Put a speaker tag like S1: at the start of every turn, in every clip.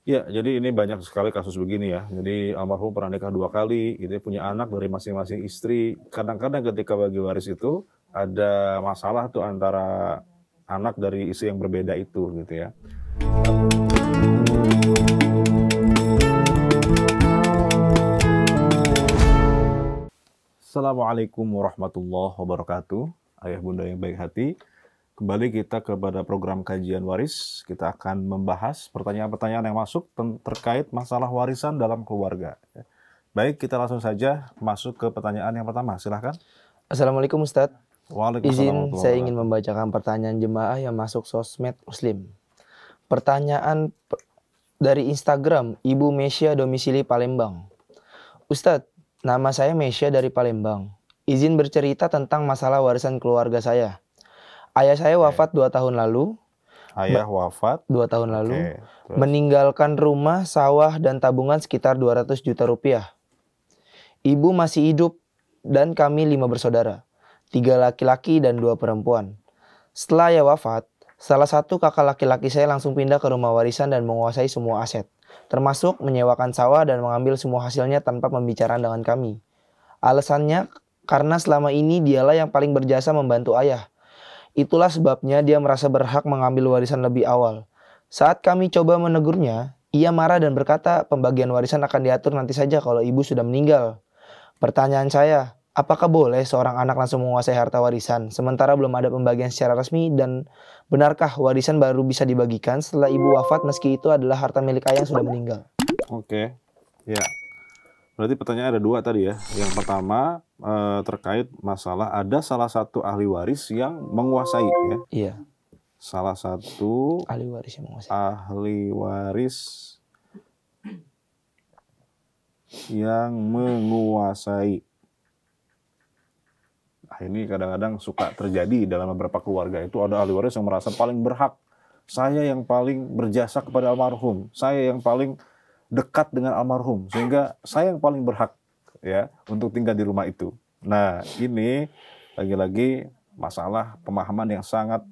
S1: Ya, jadi ini banyak sekali kasus begini ya. Jadi almarhum pernah nikah 2 kali, gitu ya, punya anak dari masing-masing istri. Kadang-kadang ketika bagi waris itu ada masalah tuh antara anak dari istri yang berbeda itu, gitu ya. Assalamualaikum warahmatullahi wabarakatuh. Ayah bunda yang baik hati. Kembali kita kepada program kajian waris. Kita akan membahas pertanyaan-pertanyaan yang masuk terkait masalah warisan dalam keluarga. Baik, kita langsung saja masuk ke pertanyaan yang pertama. Silahkan.
S2: Assalamualaikum Ustadz.
S1: Waalaikumsalam.
S2: Izin saya ingin membacakan pertanyaan jemaah yang masuk sosmed Muslim. Pertanyaan dari Instagram, Ibu Mesya domisili Palembang. Ustadz, nama saya Mesya dari Palembang. Izin bercerita tentang masalah warisan keluarga saya. Ayah saya wafat 2 tahun lalu.
S1: Ayah wafat
S2: 2 tahun lalu. Meninggalkan rumah, sawah, dan tabungan sekitar 200 juta rupiah. Ibu masih hidup dan kami 5 bersaudara. 3 laki-laki dan 2 perempuan. Setelah ayah wafat, salah satu kakak laki-laki saya langsung pindah ke rumah warisan dan menguasai semua aset, termasuk menyewakan sawah dan mengambil semua hasilnya tanpa pembicaraan dengan kami. Alasannya karena selama ini dialah yang paling berjasa membantu ayah. Itulah sebabnya dia merasa berhak mengambil warisan lebih awal. Saat kami coba menegurnya, ia marah dan berkata pembagian warisan akan diatur nanti saja kalau ibu sudah meninggal. Pertanyaan saya, apakah boleh seorang anak langsung menguasai harta warisan sementara belum ada pembagian secara resmi, dan benarkah warisan baru bisa dibagikan setelah ibu wafat meski itu adalah harta milik ayah yang sudah meninggal?
S1: Oke, ya. Berarti pertanyaan ada 2 tadi ya. Yang pertama terkait masalah ada salah satu ahli waris yang menguasai ya.
S2: Iya.
S1: Salah satu
S2: Ahli waris yang menguasai.
S1: Ahli waris yang menguasai. Nah, ini kadang-kadang suka terjadi dalam beberapa keluarga itu ada ahli waris yang merasa paling berhak. Saya yang paling berjasa kepada almarhum. Saya yang paling dekat dengan almarhum, sehingga saya yang paling berhak ya untuk tinggal di rumah itu. Nah, ini lagi-lagi masalah pemahaman yang sangat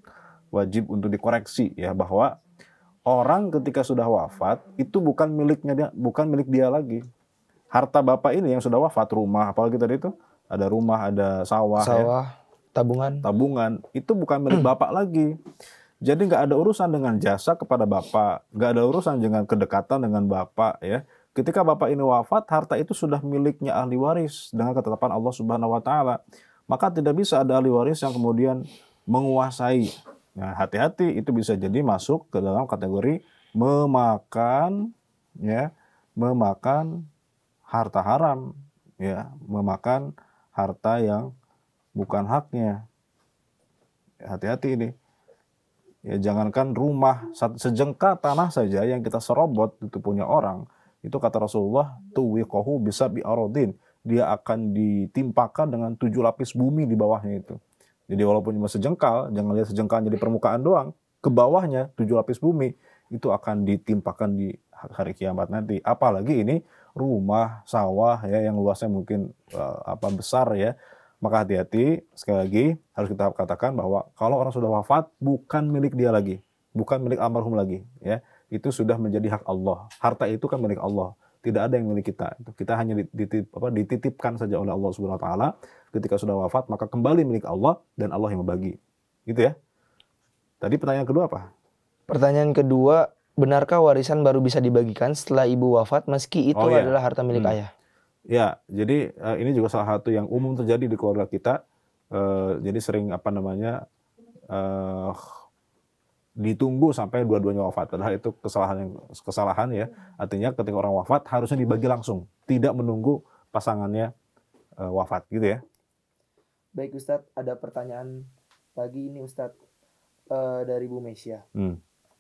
S1: wajib untuk dikoreksi ya, bahwa orang ketika sudah wafat itu bukan miliknya dia, bukan milik dia lagi. Harta bapak ini yang sudah wafat, rumah apalagi tadi itu, ada rumah, ada sawah ya, tabungan itu bukan milik bapak lagi. Jadi nggak ada urusan dengan jasa kepada bapak, nggak ada urusan dengan kedekatan dengan bapak ya. Ketika bapak ini wafat, harta itu sudah miliknya ahli waris dengan ketetapan Allah Subhanahu Wa Taala. Maka tidak bisa ada ahli waris yang kemudian menguasai. Nah, hati-hati, itu bisa jadi masuk ke dalam kategori memakan ya, memakan harta haram ya, memakan harta yang bukan haknya. Hati-hati ini. Ya, jangankan rumah, sejengkal tanah saja yang kita serobot itu punya orang, itu kata Rasulullah, tuwiqahu bisa bi'arodin, dia akan ditimpakan dengan 7 lapis bumi di bawahnya itu. Jadi walaupun cuma sejengkal, jangan lihat sejengkalnya di permukaan doang, ke bawahnya 7 lapis bumi itu akan ditimpakan di hari kiamat nanti. Apalagi ini rumah, sawah ya yang luasnya mungkin besar ya. Maka hati-hati, sekali lagi harus kita katakan bahwa kalau orang sudah wafat bukan milik dia lagi, bukan milik almarhum lagi ya. Itu sudah menjadi hak Allah. Harta itu kan milik Allah. Tidak ada yang milik kita. Kita hanya dititipkan saja oleh Allah Subhanahu Wa Taala. Ketika sudah wafat maka kembali milik Allah dan Allah yang membagi. Gitu ya. Tadi pertanyaan kedua apa?
S2: Pertanyaan kedua, benarkah warisan baru bisa dibagikan setelah ibu wafat meski itu adalah harta milik ayah?
S1: Ya, jadi ini juga salah satu yang umum terjadi di keluarga kita. Jadi sering ditunggu sampai dua-duanya wafat. Padahal itu kesalahan ya. Artinya ketika orang wafat harusnya dibagi langsung, tidak menunggu pasangannya wafat, gitu ya.
S2: Baik Ustadz, ada pertanyaan lagi ini Ustadz dari Bu Mesya.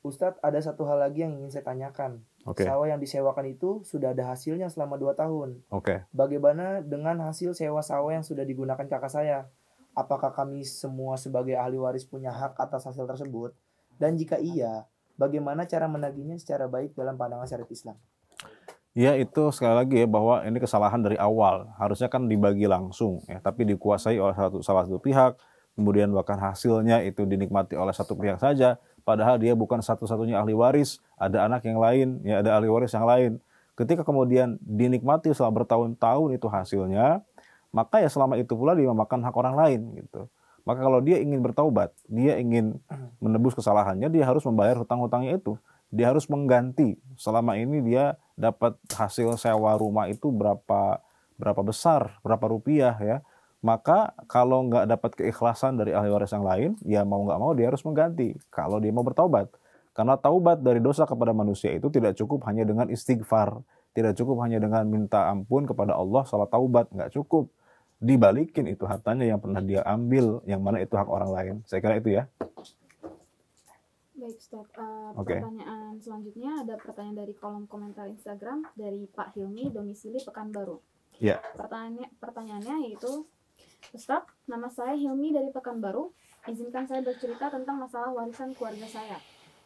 S2: Ustadz, ada satu hal lagi yang ingin saya tanyakan. Sawah yang disewakan itu sudah ada hasilnya selama 2 tahun. Bagaimana dengan hasil sewa sawah yang sudah digunakan kakak saya? Apakah kami semua sebagai ahli waris punya hak atas hasil tersebut? Dan jika iya, bagaimana cara menagihnya secara baik dalam pandangan syariat Islam?
S1: Ya, itu sekali lagi ya, bahwa ini kesalahan dari awal. Harusnya kan dibagi langsung ya, tapi dikuasai oleh salah satu pihak. Kemudian bahkan hasilnya itu dinikmati oleh satu pihak saja. padahal dia bukan satu-satunya ahli waris, ada anak yang lain, ya ada ahli waris yang lain. Ketika kemudian dinikmati selama bertahun-tahun itu hasilnya, maka ya selama itu pula dia memakan hak orang lain gitu. Maka kalau dia ingin bertaubat, dia ingin menebus kesalahannya, dia harus membayar hutang-hutangnya itu. Dia harus mengganti. Selama ini dia dapat hasil sewa rumah itu berapa besar, berapa rupiah ya. Maka kalau nggak dapat keikhlasan dari ahli waris yang lain, ya mau nggak mau dia harus mengganti. Kalau dia mau bertaubat. Karena taubat dari dosa kepada manusia itu tidak cukup hanya dengan istighfar. Tidak cukup hanya dengan minta ampun kepada Allah, salat taubat. Nggak cukup. Dibalikin itu hartanya yang pernah dia ambil, yang mana itu hak orang lain. Saya kira itu ya.
S3: Baik Ustaz,
S1: Oke.
S3: pertanyaan selanjutnya ada pertanyaan dari kolom komentar Instagram dari Pak Hilmi, domisili Pekanbaru.
S1: Ya.
S3: Pertanyaannya yaitu, Ustaz, nama saya Hilmi dari Pekanbaru. Izinkan saya bercerita tentang masalah warisan keluarga saya.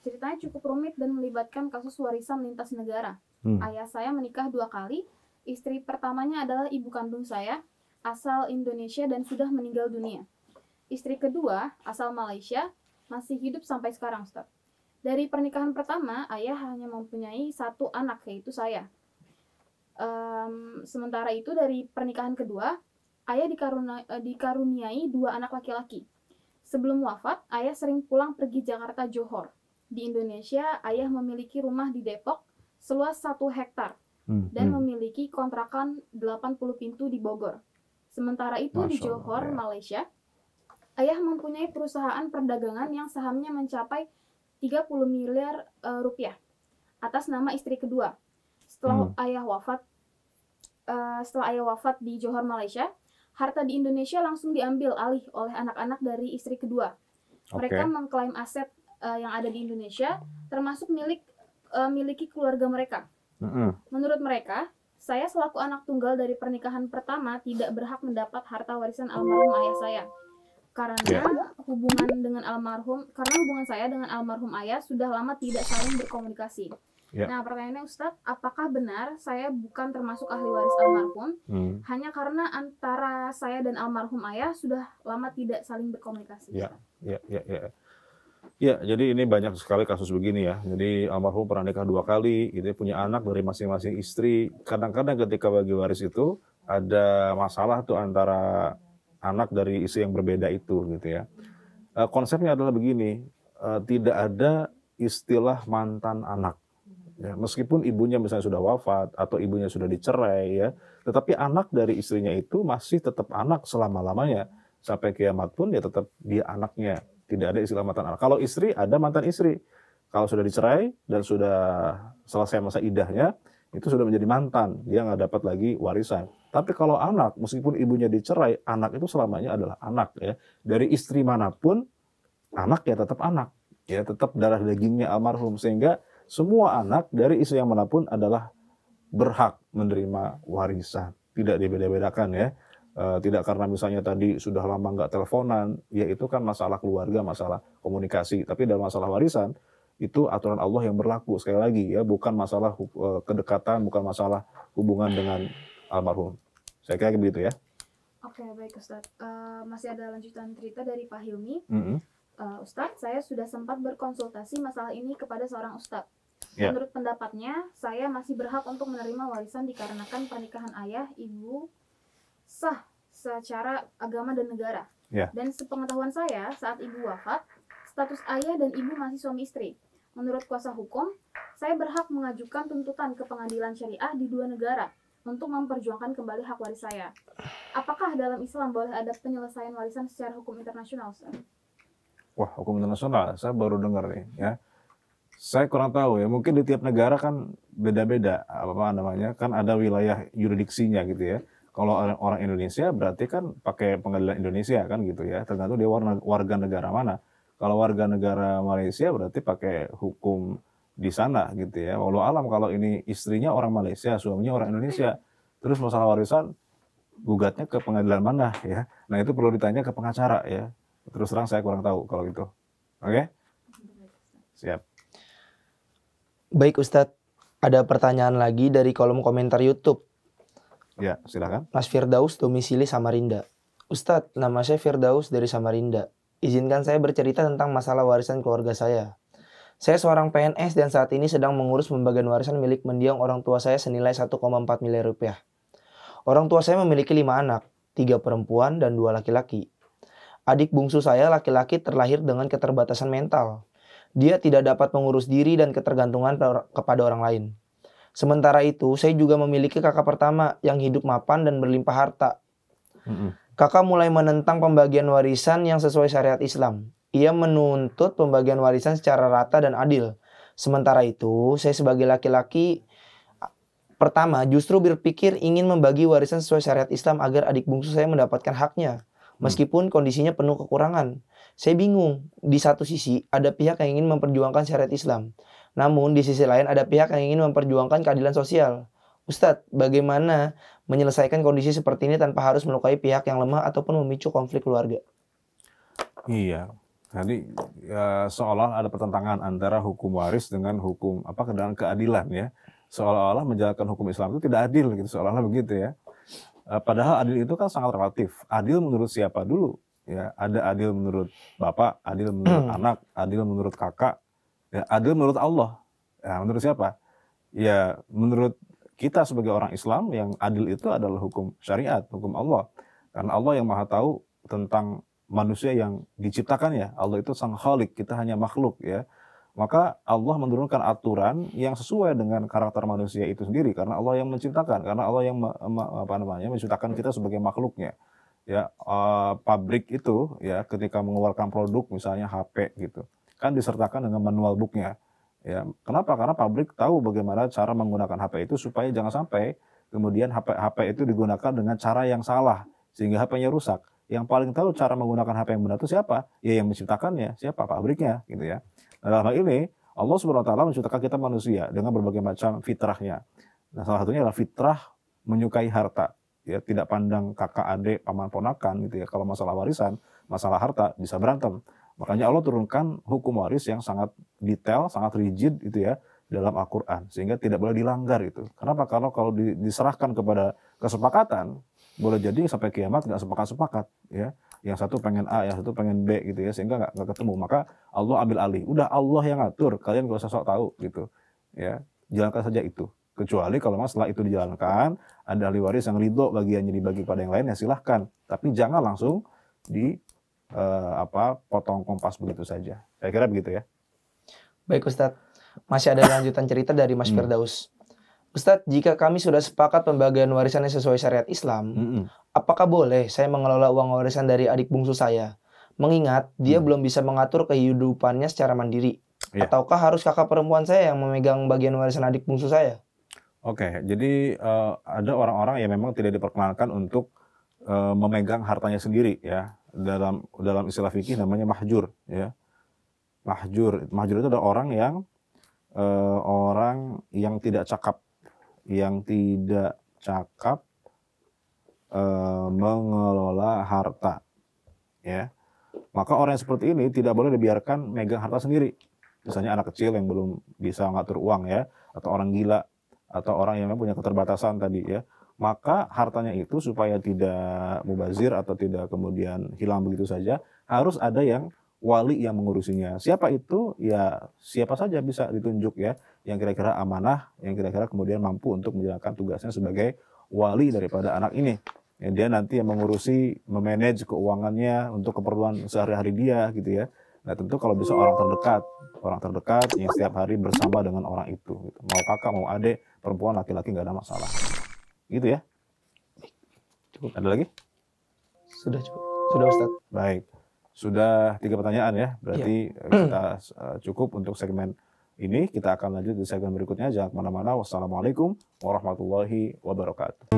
S3: Ceritanya cukup rumit dan melibatkan kasus warisan lintas negara. Ayah saya menikah 2 kali. Istri pertamanya adalah ibu kandung saya, asal Indonesia dan sudah meninggal dunia. Istri kedua, asal Malaysia, masih hidup sampai sekarang, Ustaz. Dari pernikahan pertama, ayah hanya mempunyai 1 anak, yaitu saya. Sementara itu dari pernikahan kedua, ayah dikaruniai 2 anak laki-laki. Sebelum wafat, ayah sering pulang pergi Jakarta Johor. Di Indonesia, ayah memiliki rumah di Depok seluas 1 hektar dan memiliki kontrakan 80 pintu di Bogor. Sementara itu di Johor, Malaysia, ayah mempunyai perusahaan perdagangan yang sahamnya mencapai 30 miliar rupiah atas nama istri kedua. Setelah ayah wafat di Johor, Malaysia, harta di Indonesia langsung diambil alih oleh anak-anak dari istri kedua. Mereka mengklaim aset yang ada di Indonesia, termasuk miliki keluarga mereka. Menurut mereka, saya selaku anak tunggal dari pernikahan pertama tidak berhak mendapat harta warisan almarhum ayah saya. Karena hubungan saya dengan almarhum ayah sudah lama tidak saling berkomunikasi. Nah, pertanyaannya Ustadz, apakah benar saya bukan termasuk ahli waris almarhum hanya karena antara saya dan almarhum ayah sudah lama tidak saling berkomunikasi?
S1: Ya, jadi ini banyak sekali kasus begini ya. Jadi almarhum pernah nikah 2 kali, gitu, punya anak dari masing-masing istri. Kadang-kadang ketika bagi waris itu ada masalah tuh antara anak dari istri yang berbeda itu, gitu ya. Konsepnya adalah begini, tidak ada istilah mantan anak. Ya, meskipun ibunya misalnya sudah wafat atau ibunya sudah dicerai ya, tetapi anak dari istrinya itu masih tetap anak selama-lamanya. Sampai kiamat pun dia tetap dia anaknya. Tidak ada istilah mantan anak. Kalau istri, ada mantan istri. Kalau sudah dicerai dan sudah selesai masa idahnya, itu sudah menjadi mantan. Dia nggak dapat lagi warisan. Tapi kalau anak, meskipun ibunya dicerai, anak itu selamanya adalah anak. Ya. Dari istri manapun, anak ya tetap anak. Ya, tetap darah dagingnya almarhum. Sehingga semua anak dari istri yang manapun adalah berhak menerima warisan. Tidak dibeda-bedakan ya. Tidak karena misalnya tadi sudah lama nggak teleponan, ya itu kan masalah keluarga, masalah komunikasi. Tapi dalam masalah warisan, itu aturan Allah yang berlaku. Sekali lagi ya, bukan masalah kedekatan, bukan masalah hubungan dengan almarhum. Saya kira begitu ya.
S3: Oke, baik Ustadz. Masih ada lanjutan cerita dari Pak Hilmi. Ustadz, saya sudah sempat berkonsultasi masalah ini kepada seorang Ustadz. Menurut pendapatnya, saya masih berhak untuk menerima warisan dikarenakan pernikahan ayah, ibu, sah secara agama dan negara. Dan sepengetahuan saya, saat ibu wafat, status ayah dan ibu masih suami istri. Menurut kuasa hukum, saya berhak mengajukan tuntutan ke pengadilan syariah di 2 negara untuk memperjuangkan kembali hak waris saya. Apakah dalam Islam boleh ada penyelesaian warisan secara hukum internasional, Ustaz?
S1: Wah, hukum internasional, saya baru dengar nih ya. Saya kurang tahu ya, mungkin di tiap negara kan beda-beda apa namanya, kan ada wilayah yuridiksinya gitu ya. Kalau orang Indonesia berarti kan pakai pengadilan Indonesia kan gitu ya, tergantung dia warga negara mana. Kalau warga negara Malaysia berarti pakai hukum di sana gitu ya. Walau alam kalau ini istrinya orang Malaysia, suaminya orang Indonesia, terus masalah warisan gugatnya ke pengadilan mana ya. Nah itu perlu ditanya ke pengacara ya. Terus terang saya kurang tahu kalau gitu. Oke? Siap.
S2: Baik Ustadz, ada pertanyaan lagi dari kolom komentar YouTube.
S1: Ya, silakan.
S2: Mas Firdaus, domisili Samarinda. Ustadz, nama saya Firdaus dari Samarinda. Izinkan saya bercerita tentang masalah warisan keluarga saya. Saya seorang PNS dan saat ini sedang mengurus pembagian warisan milik mendiang orang tua saya senilai 1,4 miliar rupiah. Orang tua saya memiliki 5 anak, 3 perempuan dan 2 laki-laki. Adik bungsu saya laki-laki terlahir dengan keterbatasan mental. Dia tidak dapat mengurus diri dan ketergantungan kepada orang lain. Sementara itu, saya juga memiliki kakak pertama yang hidup mapan dan berlimpah harta. Kakak mulai menentang pembagian warisan yang sesuai syariat Islam. Ia menuntut pembagian warisan secara rata dan adil. Sementara itu, saya sebagai laki-laki pertama justru berpikir ingin membagi warisan sesuai syariat Islam agar adik bungsu saya mendapatkan haknya. Meskipun kondisinya penuh kekurangan. Saya bingung. Di satu sisi, ada pihak yang ingin memperjuangkan syariat Islam. Namun, di sisi lain ada pihak yang ingin memperjuangkan keadilan sosial. Ustadz, bagaimana menyelesaikan kondisi seperti ini tanpa harus melukai pihak yang lemah ataupun memicu konflik keluarga?
S1: Iya. Jadi ya, seolah ada pertentangan antara hukum waris dengan hukum dengan keadilan ya. Seolah-olah menjalankan hukum Islam itu tidak adil gitu, seolah-olah begitu ya. Padahal adil itu kan sangat relatif. Adil menurut siapa dulu? Ya, ada adil menurut bapak, adil menurut anak, adil menurut kakak, ya, adil menurut Allah. Ya, menurut siapa? Ya, menurut kita sebagai orang Islam yang adil itu adalah hukum syariat, hukum Allah. Karena Allah yang Maha tahu tentang manusia yang diciptakan ya. Allah itu sang khalik, kita hanya makhluk ya. Maka Allah menurunkan aturan yang sesuai dengan karakter manusia itu sendiri karena Allah yang menciptakan, karena Allah yang menciptakan kita sebagai makhluknya. Ya, pabrik itu ya ketika mengeluarkan produk misalnya HP gitu, kan disertakan dengan manual booknya. Ya, kenapa? Karena pabrik tahu bagaimana cara menggunakan HP itu supaya jangan sampai kemudian HP itu digunakan dengan cara yang salah sehingga HP-nya rusak. Yang paling tahu cara menggunakan HP yang benar itu siapa? Ya yang menciptakannya, siapa? Pabriknya gitu ya. Nah, dalam hal ini Allah Subhanahu wa taala menciptakan kita manusia dengan berbagai macam fitrahnya. Nah, salah satunya adalah fitrah menyukai harta. Ya, tidak pandang kakak, adik, paman, ponakan gitu ya. Kalau masalah warisan, masalah harta bisa berantem. Makanya Allah turunkan hukum waris yang sangat detail, sangat rigid gitu ya dalam Al-Qur'an sehingga tidak boleh dilanggar itu. Kenapa? Karena kalau diserahkan kepada kesepakatan, boleh jadi sampai kiamat nggak sepakat-sepakat ya. Yang satu pengen A, yang satu pengen B gitu ya, sehingga nggak ketemu. Maka Allah ambil alih. Udah Allah yang ngatur, kalian gak usah sok tahu gitu. Ya, jalankan saja itu. Kecuali kalau masalah itu dijalankan, ada ahli waris yang ridho bagiannya dibagi pada yang lain, ya silahkan. Tapi jangan langsung potong kompas begitu saja. Saya kira begitu ya.
S2: Baik Ustadz, masih ada lanjutan cerita dari Mas Firdaus. Ustadz, jika kami sudah sepakat pembagian warisannya sesuai syariat Islam, apakah boleh saya mengelola uang warisan dari adik bungsu saya? Mengingat dia belum bisa mengatur kehidupannya secara mandiri. Ataukah harus kakak perempuan saya yang memegang bagian warisan adik bungsu saya?
S1: Oke, jadi ada orang-orang yang memang tidak diperkenankan untuk memegang hartanya sendiri ya. Dalam istilah fikih namanya mahjur ya. Mahjur itu adalah orang yang tidak cakap, mengelola harta ya. Maka orang yang seperti ini tidak boleh dibiarkan megang harta sendiri. Misalnya anak kecil yang belum bisa ngatur uang ya, atau orang gila, atau orang yang memang punya keterbatasan tadi ya. Maka hartanya itu supaya tidak mubazir atau tidak kemudian hilang begitu saja, harus ada yang wali yang mengurusinya. Siapa itu? Ya siapa saja bisa ditunjuk ya, yang kira-kira amanah, yang kira-kira kemudian mampu untuk menjalankan tugasnya sebagai wali daripada anak ini. Ya, dia nanti yang mengurusi, memanage keuangannya untuk keperluan sehari-hari dia gitu ya. Nah tentu kalau bisa orang terdekat yang setiap hari bersama dengan orang itu. Gitu. Mau kakak, mau adik, perempuan, laki-laki nggak ada masalah. Gitu ya. Cukup. Ada lagi?
S2: Sudah cukup. Sudah Ustadz.
S1: Baik. Sudah 3 pertanyaan ya. Berarti kita cukup untuk segmen ini. Kita akan lanjut di segmen berikutnya. Jangan kemana-mana. Wassalamualaikum warahmatullahi wabarakatuh.